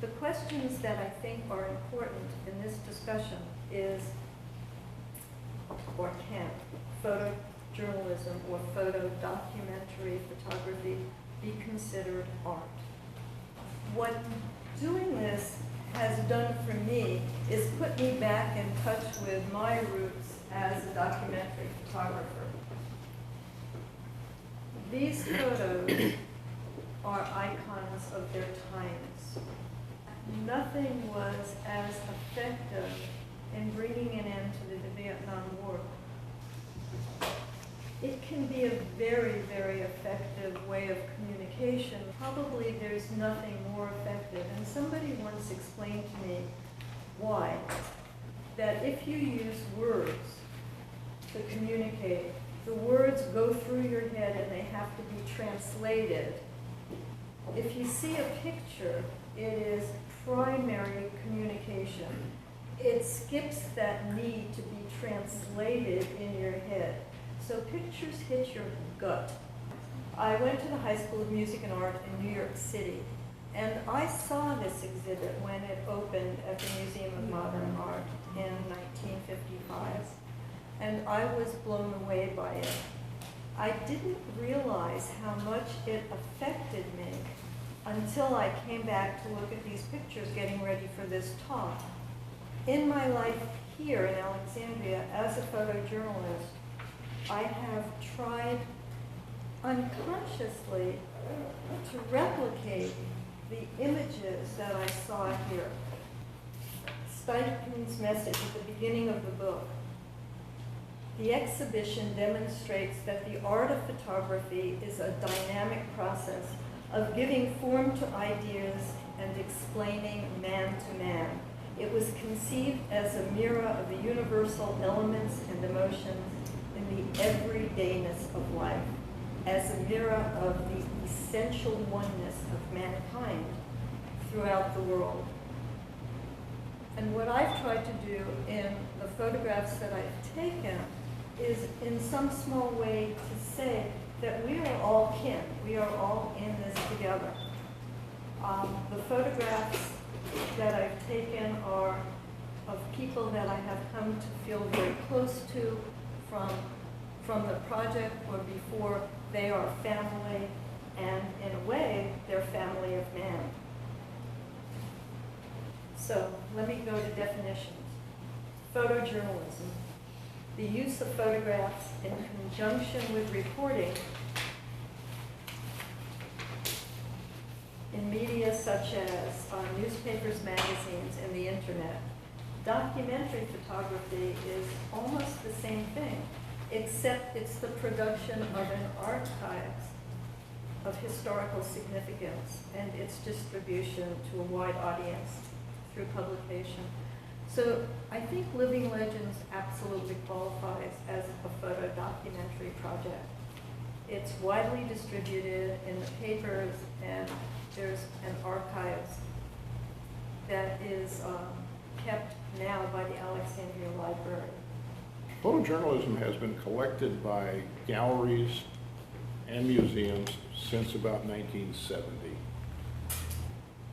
The questions that I think are important in this discussion is, or can, photojournalism or photo documentary photography be considered art? What doing this has done for me is put me back in touch with my roots as a documentary photographer. These photos are icons of their times. Nothing was as effective in bringing an end to the Vietnam War. It can be a very, very effective way of communication. Probably there's nothing more effective. And somebody once explained to me why. That if you use words to communicate, the words go through your head and they have to be translated. If you see a picture, it is primary communication. It skips that need to be translated in your head. So pictures hit your gut. I went to the High School of Music and Art in New York City, and I saw this exhibit when it opened at the Museum of Modern Art in 1955, and I was blown away by it. I didn't realize how much it affected me until I came back to look at these pictures getting ready for this talk. In my life here in Alexandria as a photojournalist, I have tried unconsciously to replicate the images that I saw here. Steinchen's message at the beginning of the book. The exhibition demonstrates that the art of photography is a dynamic process of giving form to ideas and explaining man to man. It was conceived as a mirror of the universal elements and emotions in the everydayness of life, as a mirror of the essential oneness of mankind throughout the world. And what I've tried to do in the photographs that I've taken is in some small way to say that we are all kin. We are all in this together. The photographs that I've taken are of people that I have come to feel very close to from the project or before. They are family, and in a way, they're family of man. So let me go to definitions. Photojournalism, the use of photographs in conjunction with reporting in media such as newspapers, magazines, and the internet. Documentary photography is almost the same thing, except it's the production of an archive of historical significance and its distribution to a wide audience through publication. So I think Living Legends absolutely qualifies as a photo documentary project. It's widely distributed in the papers, and there's an archive that is kept now by the Alexandria Library. Photojournalism has been collected by galleries and museums since about 1970.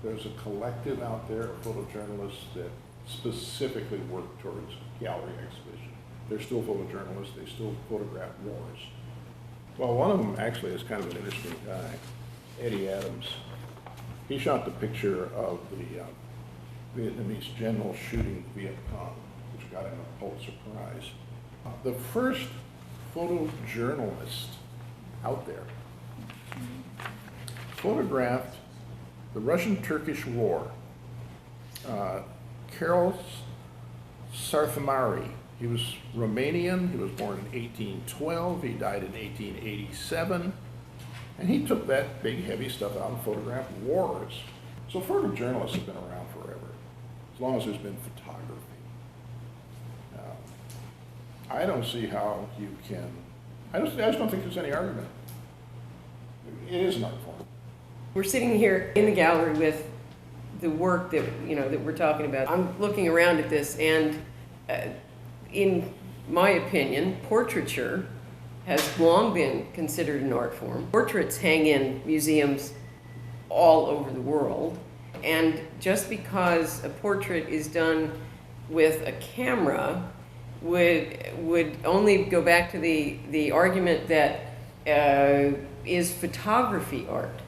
There's a collective out there of photojournalists that specifically work towards gallery exhibition. They're still photojournalists, they still photograph wars. Well, one of them actually is kind of an interesting guy, Eddie Adams. He shot the picture of the Vietnamese general shooting Viet Cong, which got him a Pulitzer Prize. The first photojournalist out there photographed the Russian-Turkish War. Karel Sarthamari, he was Romanian, he was born in 1812, he died in 1887, and he took that big heavy stuff out and photographed wars. So photojournalists have been around forever, as long as there's been photography. I don't see how you can, I just don't think there's any argument. It is an art form. We're sitting here in the gallery with the work that that we're talking about. I'm looking around at this, and in my opinion, portraiture has long been considered an art form. Portraits hang in museums all over the world, And just because a portrait is done with a camera would only go back to the argument that is photography art.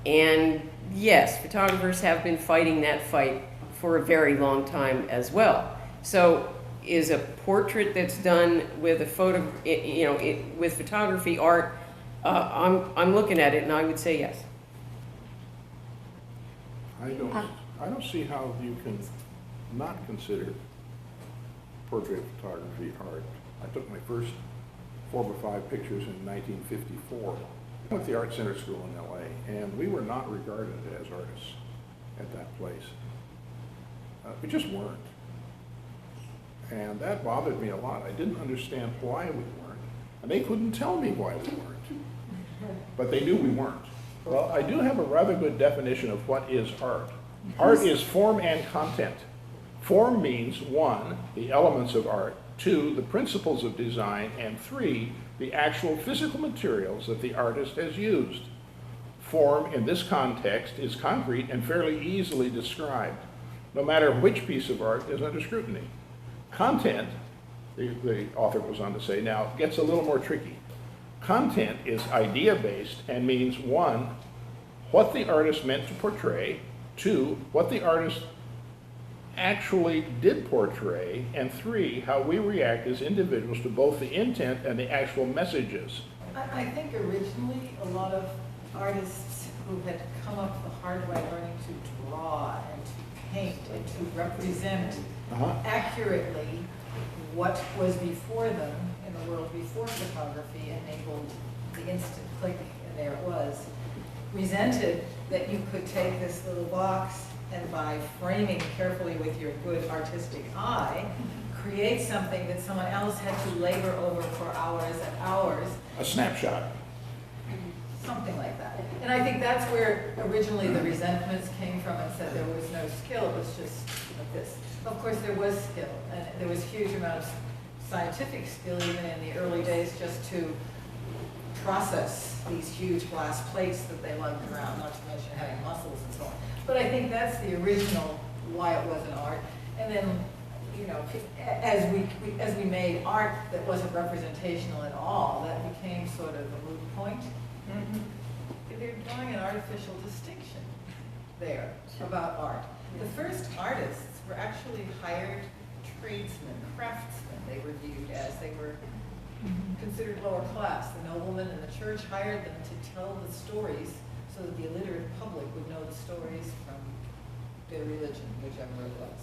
And yes, photographers have been fighting that fight for a very long time as well. So is a portrait that's done with a photo, with photography art, I'm looking at it and I would say yes. I don't see how you can not consider portrait photography art. I took my first 4 or 5 pictures in 1954. I went to the Art Center School in LA, and we were not regarded as artists at that place. We just weren't. And that bothered me a lot. I didn't understand why we weren't. And they couldn't tell me why we weren't. But they knew we weren't. Well, I do have a rather good definition of what is art. Art is form and content. Form means 1, the elements of art, 2, the principles of design, and 3, the actual physical materials that the artist has used. Form in this context is concrete and fairly easily described, no matter which piece of art is under scrutiny. Content, the author goes on to say, now gets a little more tricky. Content is idea-based and means 1, what the artist meant to portray, 2, what the artist actually did portray, and 3, how we react as individuals to both the intent and the actual messages. I think originally a lot of artists who had come up the hard way learning to draw and to paint and to represent accurately what was before them in the world before photography enabled the instant click and there it was, resented that you could take this little box and by framing carefully with your good artistic eye, create something that someone else had to labor over for hours and hours. A snapshot. Something like that. And I think that's where originally the resentments came from and said there was no skill, it was just like this. Of course there was skill, and there was a huge amount of scientific skill even in the early days just to process these huge glass plates that they lugged around, not to mention having muscles and so on. But I think that's the original why it was an art. And then, as we made art that wasn't representational at all, that became sort of a moot point. They're drawing an artificial distinction there about art. The first artists were actually hired tradesmen, craftsmen. They were viewed as they were considered lower class. The noblemen and the church hired them to tell the stories so that the illiterate public would know the stories from their religion, whichever it was.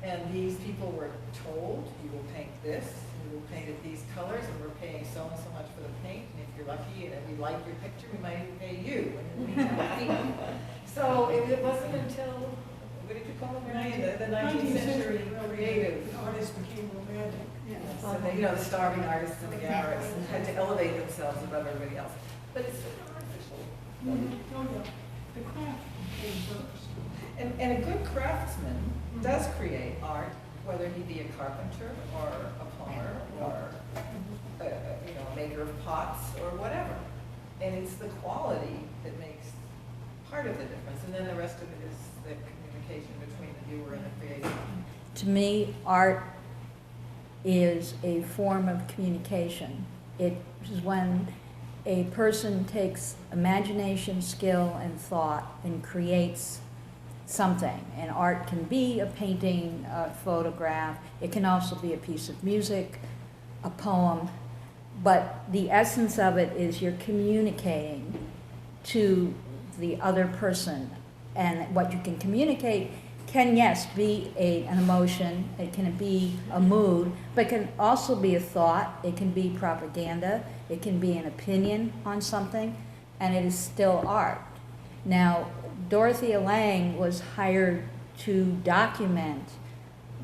And these people were told, you will paint this, you will paint it these colors, and we're paying so and so much for the paint, and if you're lucky and we like your picture, we might even pay you. So it wasn't until, what did you call it, Marion? The 19th century creative. The artists became romantic. So they, the starving artists in the garrets and had to elevate themselves above everybody else. But it's still artificial. Oh, yeah. The craft came first. And a good craftsman does create art, whether he be a carpenter or a plumber or a maker of pots or whatever. And it's the quality that makes part of the difference. And then the rest of it is the communication between the viewer and the creator. To me, art is a form of communication. It is when a person takes imagination, skill, and thought and creates something. And art can be a painting, a photograph. It can also be a piece of music, a poem. But the essence of it is you're communicating to the other person. And what you can communicate can, yes, be an emotion, it can be a mood, but it can also be a thought, it can be propaganda, it can be an opinion on something, and it is still art. Now, Dorothea Lange was hired to document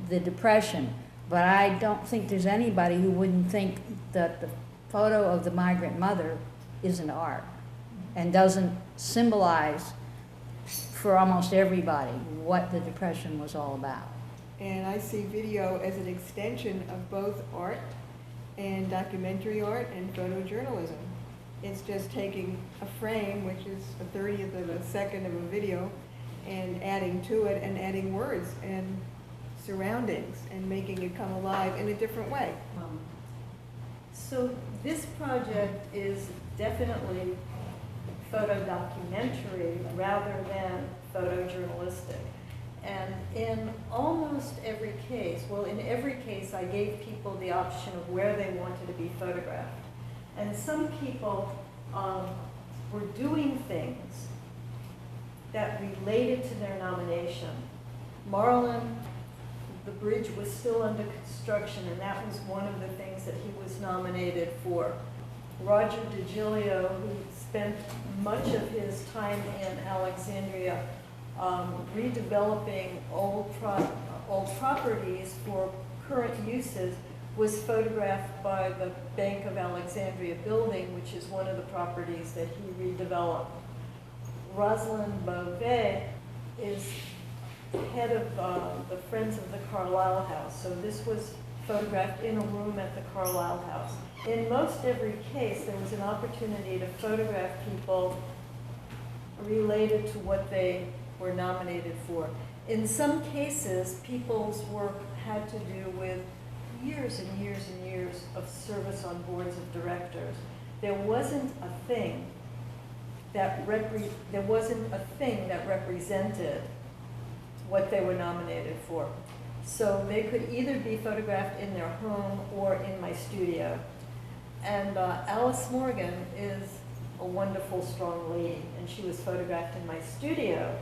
the Depression, but I don't think there's anybody who wouldn't think that the photo of the migrant mother isn't art and doesn't symbolize for almost everybody what the Depression was all about. And I see video as an extension of both art and documentary art and photojournalism. It's just taking a frame, which is a 30th of a second of a video, and adding to it and adding words and surroundings and making it come alive in a different way. So this project is definitely photo documentary rather than photojournalistic. And in almost every case, well, in every case, I gave people the option of where they wanted to be photographed. And some people were doing things that related to their nomination. Marlon, the bridge was still under construction, and that was one of the things that he was nominated for. Roger DiGilio, who spent much of his time in Alexandria redeveloping old properties for current uses, was photographed by the Bank of Alexandria building, which is one of the properties that he redeveloped. Rosalind Beauvais is head of the Friends of the Carlisle House, so this was photographed in a room at the Carlisle House. In most every case, there was an opportunity to photograph people related to what they were nominated for. In some cases, people's work had to do with years and years and years of service on boards of directors. There wasn't a thing that represented what they were nominated for. So they could either be photographed in their home or in my studio. And Alice Morgan is a wonderful, strong lady, and she was photographed in my studio.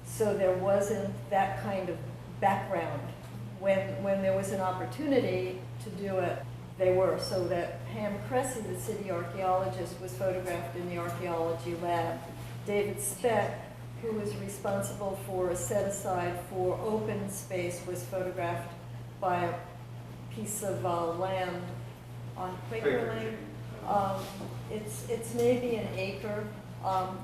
So there wasn't that kind of background. When there was an opportunity to do it, they were. So that Pam Cressy, the city archaeologist, was photographed in the archaeology lab. David Speck, who was responsible for a set-aside for open space, was photographed by a piece of land on Quaker Lane. It's maybe an acre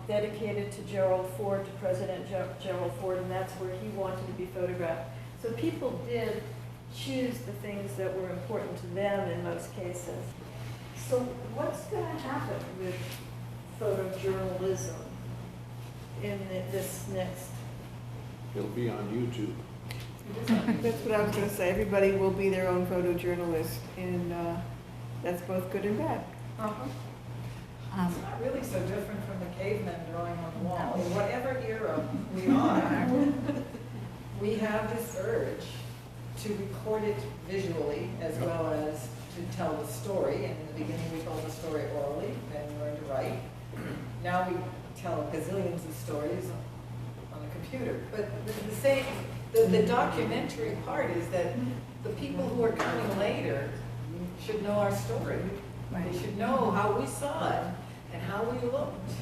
dedicated to Gerald Ford, to President Gerald Ford, and that's where he wanted to be photographed. So people did choose the things that were important to them in most cases. So what's going to happen with photojournalism in this next? It'll be on YouTube. That's what I was going to say. Everybody will be their own photojournalist, and that's both good and bad. It's not really so different from the cavemen drawing on the wall. In whatever era we are, we have this urge to record it visually as well as to tell the story. And in the beginning we told the story orally, then we learned to write. Now we tell gazillions of stories on a computer. But the documentary part is that the people who are coming later should know our story. They should know how we saw it and how we looked.